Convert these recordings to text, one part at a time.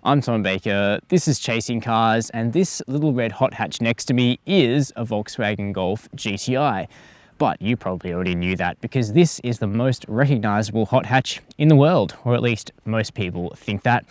I'm Tom Baker, this is Chasing Cars, and this little red hot hatch next to me is a Volkswagen Golf GTI. But you probably already knew that because this is the most recognizable hot hatch in the world, or at least most people think that.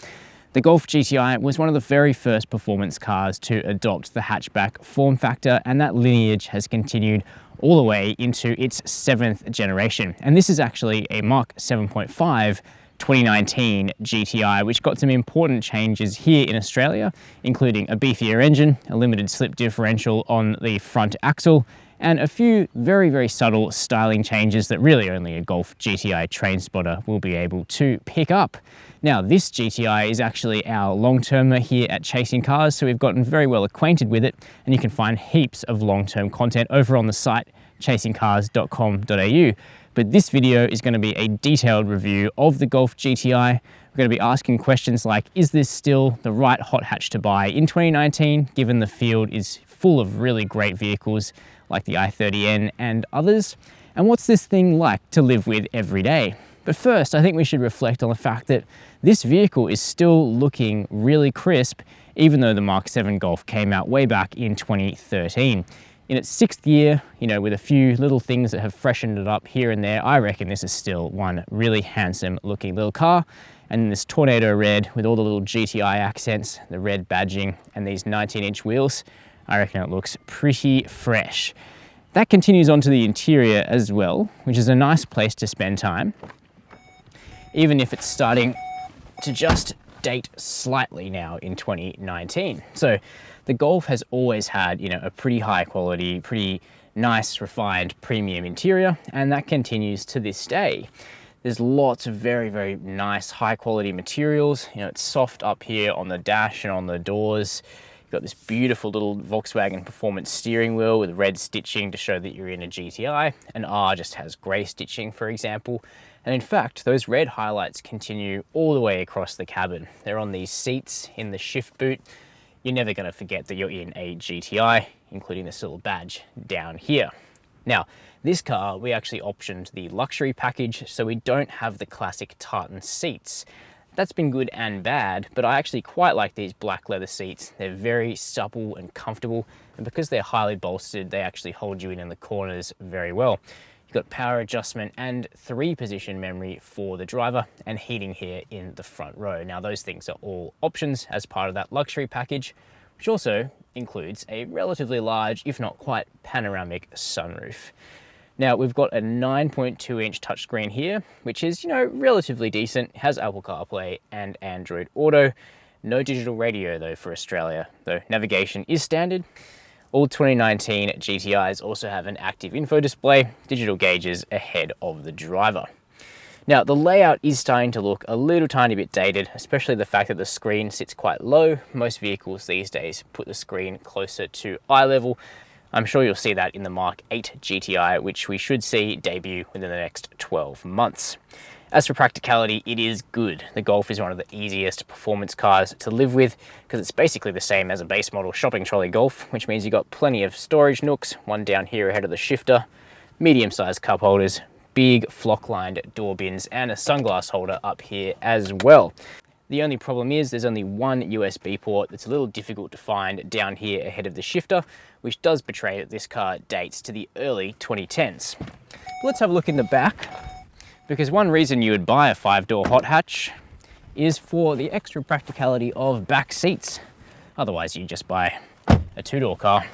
The Golf GTI was one of the very first performance cars to adopt the hatchback form factor, and that lineage has continued all the way into its 7th generation. And this is actually a Mark 7.5 2019 GTI, which got some important changes here in Australia, including a beefier engine, a limited slip differential on the front axle, and a few very, very subtle styling changes that really only a Golf GTI train spotter will be able to pick up. Now, this GTI is actually our long-termer here at Chasing Cars, so we've gotten very well acquainted with it, and you can find heaps of long-term content over on the site chasingcars.com.au. But this video is going to be a detailed review of the Golf GTI. We're going to be asking questions like, is this still the right hot hatch to buy in 2019, given the field is full of really great vehicles like the i30N and others? And what's this thing like to live with every day? But first, I think we should reflect on the fact that this vehicle is still looking really crisp, even though the Mark 7 Golf came out way back in 2013. In its 6th year, with a few little things that have freshened it up here and there, I reckon this is still one really handsome looking little car. And this tornado red with all the little GTI accents, the red badging, and these 19-inch wheels, I reckon it looks pretty fresh. That continues onto the interior as well, which is a nice place to spend time, even if it's starting to just date slightly now in 2019. So the Golf has always had, a pretty high quality, pretty nice, refined, premium interior, and that continues to this day. There's lots of very, very nice, high quality materials. It's soft up here on the dash and on the doors. You've got this beautiful little Volkswagen Performance steering wheel with red stitching to show that you're in a GTI. An R just has grey stitching, for example. And in fact, those red highlights continue all the way across the cabin. They're on these seats in the shift boot. You're never going to forget that you're in a GTI, including this little badge down here. Now, this car, we actually optioned the luxury package, so we don't have the classic tartan seats. That's been good and bad, but I actually quite like these black leather seats. They're very supple and comfortable, and because they're highly bolstered, they actually hold you in the corners very well. You've got power adjustment and 3-position memory for the driver, and heating here in the front row. Now, those things are all options as part of that luxury package, which also includes a relatively large, if not quite panoramic sunroof. Now, we've got a 9.2-inch touchscreen here, which is, relatively decent, has Apple CarPlay and Android Auto. No digital radio though for Australia, though navigation is standard. All 2019 GTIs also have an active info display, digital gauges ahead of the driver. Now, the layout is starting to look a little tiny bit dated, especially the fact that the screen sits quite low. Most vehicles these days put the screen closer to eye level. I'm sure you'll see that in the Mark 8 GTI, which we should see debut within the next 12 months. As for practicality, it is good. The Golf is one of the easiest performance cars to live with because it's basically the same as a base model shopping trolley Golf, which means you've got plenty of storage nooks, one down here ahead of the shifter, medium-sized cup holders, big flock-lined door bins, and a sunglass holder up here as well. The only problem is there's only one USB port that's a little difficult to find down here ahead of the shifter, which does betray that this car dates to the early 2010s. Let's have a look in the back, because one reason you would buy a 5-door hot hatch is for the extra practicality of back seats. Otherwise, you just buy a 2-door car.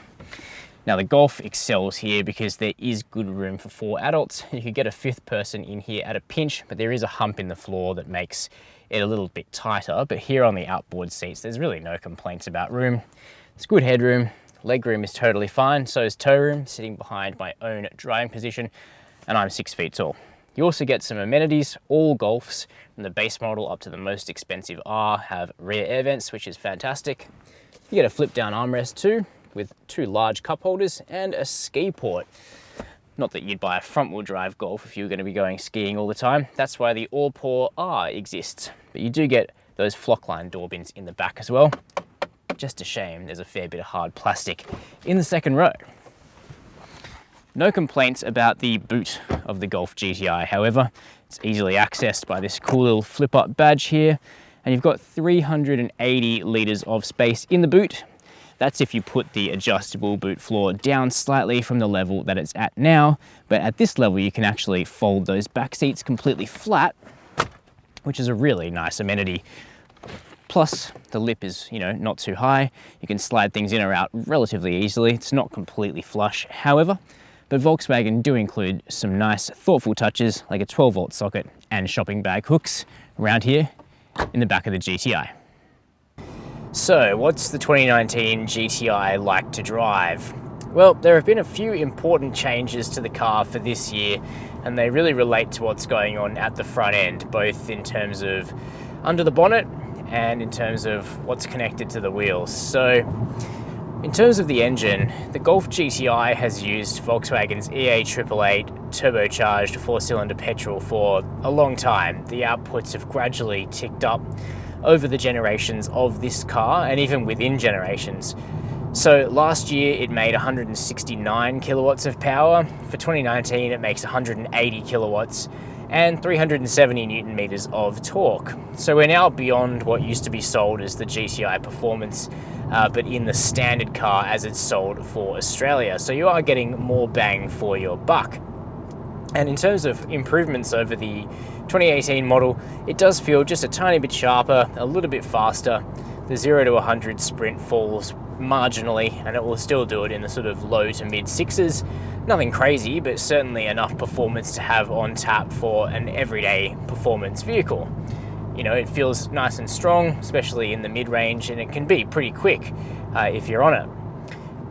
Now, the Golf excels here because there is good room for 4 adults. You could get a 5th person in here at a pinch, but there is a hump in the floor that makes it a little bit tighter. But here on the outboard seats, there's really no complaints about room. It's good headroom. Leg room is totally fine. So is toe room, sitting behind my own driving position, and I'm 6 feet tall. You also get some amenities. All Golfs, from the base model up to the most expensive R, have rear air vents, which is fantastic. You get a flip down armrest too, with 2 large cup holders and a ski port. Not that you'd buy a front wheel drive Golf if you were going to be going skiing all the time. That's why the All-Pour R exists. But you do get those flock-lined door bins in the back as well. Just a shame there's a fair bit of hard plastic in the second row. No complaints about the boot of the Golf GTI, however. It's easily accessed by this cool little flip-up badge here, and you've got 380 litres of space in the boot. That's if you put the adjustable boot floor down slightly from the level that it's at now, but at this level you can actually fold those back seats completely flat, which is a really nice amenity. Plus, the lip is, not too high. You can slide things in or out relatively easily. It's not completely flush, however, but Volkswagen do include some nice, thoughtful touches like a 12-volt socket and shopping bag hooks around here in the back of the GTI. So, what's the 2019 GTI like to drive? Well, there have been a few important changes to the car for this year, and they really relate to what's going on at the front end, both in terms of under the bonnet and in terms of what's connected to the wheels. So, in terms of the engine, the Golf GTI has used Volkswagen's EA888 turbocharged 4-cylinder petrol for a long time. The outputs have gradually ticked up over the generations of this car, and even within generations. So last year it made 169 kilowatts of power. For 2019 it makes 180 kilowatts and 370 newton meters of torque. So we're now beyond what used to be sold as the GTI Performance, but in the standard car as it's sold for Australia. So you are getting more bang for your buck. And in terms of improvements over the 2018 model, it does feel just a tiny bit sharper, a little bit faster. The 0 to 100 sprint falls marginally, and it will still do it in the sort of low to mid sixes. Nothing crazy, but certainly enough performance to have on tap for an everyday performance vehicle. It feels nice and strong, especially in the mid-range, and it can be pretty quick if you're on it.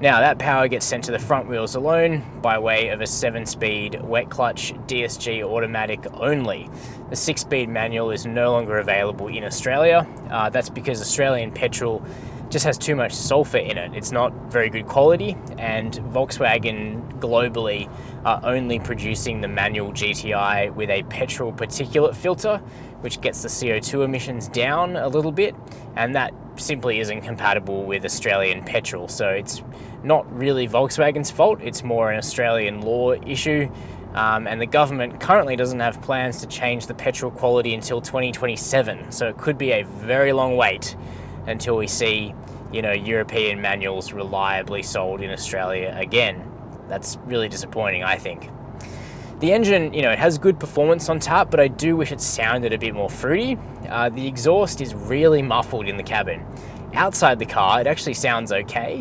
Now, that power gets sent to the front wheels alone by way of a 7-speed wet clutch DSG automatic only. The 6-speed manual is no longer available in Australia. That's because Australian petrol just has too much sulfur in it. It's not very good quality, and Volkswagen globally are only producing the manual GTI with a petrol particulate filter, which gets the CO2 emissions down a little bit, and that simply isn't compatible with Australian petrol. So it's not really Volkswagen's fault, it's more an Australian law issue, and the government currently doesn't have plans to change the petrol quality until 2027, so it could be a very long wait until we see, European manuals reliably sold in Australia again. That's really disappointing, I think. The engine, it has good performance on tap, but I do wish it sounded a bit more fruity. The exhaust is really muffled in the cabin. Outside the car, it actually sounds okay.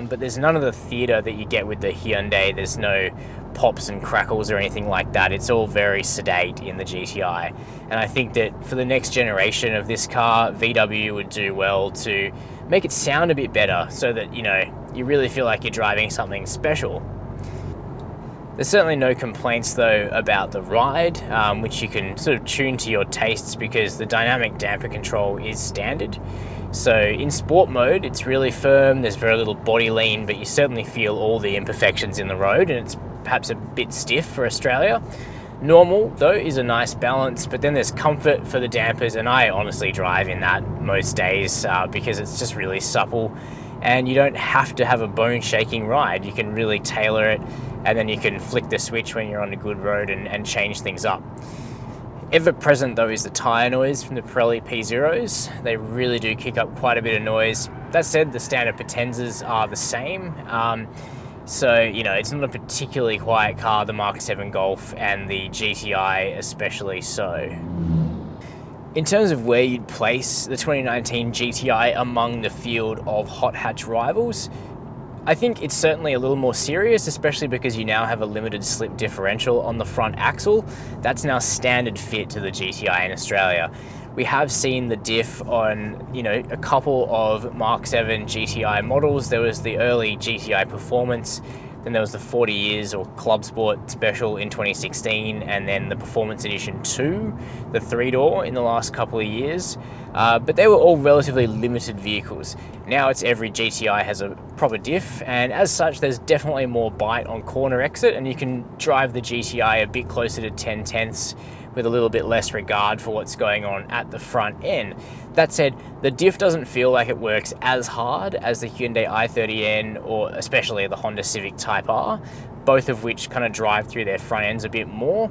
But there's none of the theatre that you get with the Hyundai. There's no pops and crackles or anything like that. It's all very sedate in the GTI. And I think that for the next generation of this car, VW would do well to make it sound a bit better so that, you really feel like you're driving something special. There's certainly no complaints though about the ride, which you can sort of tune to your tastes because the dynamic damper control is standard. So in sport mode, it's really firm, there's very little body lean, but you certainly feel all the imperfections in the road, and it's perhaps a bit stiff for Australia. Normal, though, is a nice balance, but then there's comfort for the dampers, and I honestly drive in that most days because it's just really supple, and you don't have to have a bone-shaking ride. You can really tailor it, and then you can flick the switch when you're on a good road and change things up. Ever present though is the tyre noise from the Pirelli P0s. They really do kick up quite a bit of noise. That said, the standard Potenzas are the same. So, it's not a particularly quiet car, the Mark 7 Golf and the GTI especially so. In terms of where you'd place the 2019 GTI among the field of hot hatch rivals, I think it's certainly a little more serious, especially because you now have a limited slip differential on the front axle. That's now standard fit to the GTI in Australia. We have seen the diff on, a couple of Mark 7 GTI models. There was the early GTI Performance, Then there was the 40 years or Club Sport Special in 2016, and then the Performance Edition 2, the 3-door in the last couple of years. But they were all relatively limited vehicles. Now it's every GTI has a proper diff, and as such there's definitely more bite on corner exit, and you can drive the GTI a bit closer to 10 tenths with a little bit less regard for what's going on at the front end. That said, the diff doesn't feel like it works as hard as the Hyundai i30N or especially the Honda Civic Type R, both of which kind of drive through their front ends a bit more.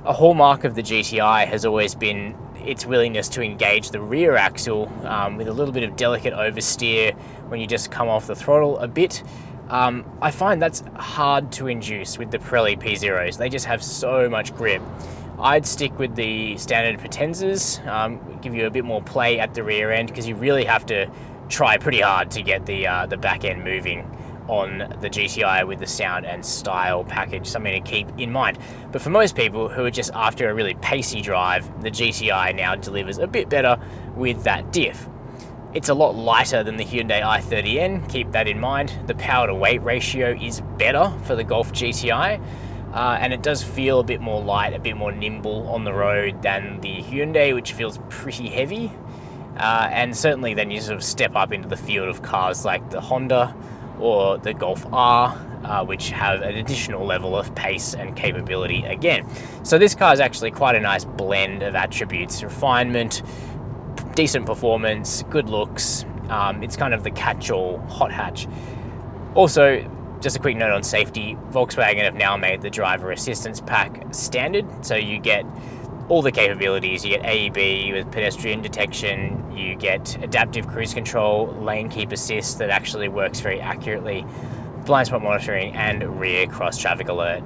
A hallmark of the GTI has always been its willingness to engage the rear axle with a little bit of delicate oversteer when you just come off the throttle a bit. I find that's hard to induce with the Pirelli P0s. They just have so much grip. I'd stick with the standard Potenzas, give you a bit more play at the rear end, because you really have to try pretty hard to get the back end moving on the GTI with the sound and style package, something to keep in mind. But for most people who are just after a really pacey drive, the GTI now delivers a bit better with that diff. It's a lot lighter than the Hyundai i30N, keep that in mind. The power to weight ratio is better for the Golf GTI. And it does feel a bit more light, a bit more nimble on the road than the Hyundai, which feels pretty heavy. And certainly then you sort of step up into the field of cars like the Honda or the Golf R, which have an additional level of pace and capability again. So this car is actually quite a nice blend of attributes: refinement, decent performance, good looks. It's kind of the catch-all hot hatch. Also, just a quick note on safety, Volkswagen have now made the driver assistance pack standard, so you get all the capabilities. You get AEB with pedestrian detection, you get adaptive cruise control, lane keep assist that actually works very accurately, blind spot monitoring, and rear cross traffic alert.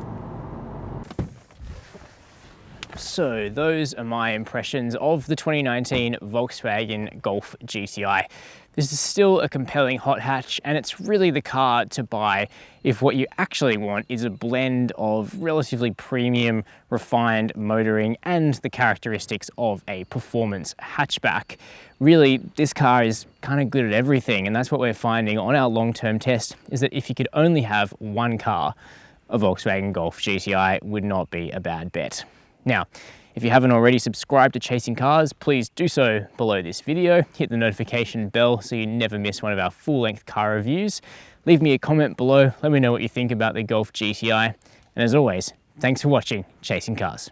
So those are my impressions of the 2019 Volkswagen Golf GTI. This is still a compelling hot hatch, and it's really the car to buy if what you actually want is a blend of relatively premium, refined motoring and the characteristics of a performance hatchback. Really, this car is kind of good at everything, and that's what we're finding on our long-term test, is that if you could only have one car, a Volkswagen Golf GTI would not be a bad bet. Now, if you haven't already subscribed to Chasing Cars, please do so below this video. Hit the notification bell so you never miss one of our full-length car reviews. Leave me a comment below, let me know what you think about the Golf GTI. And as always, thanks for watching Chasing Cars.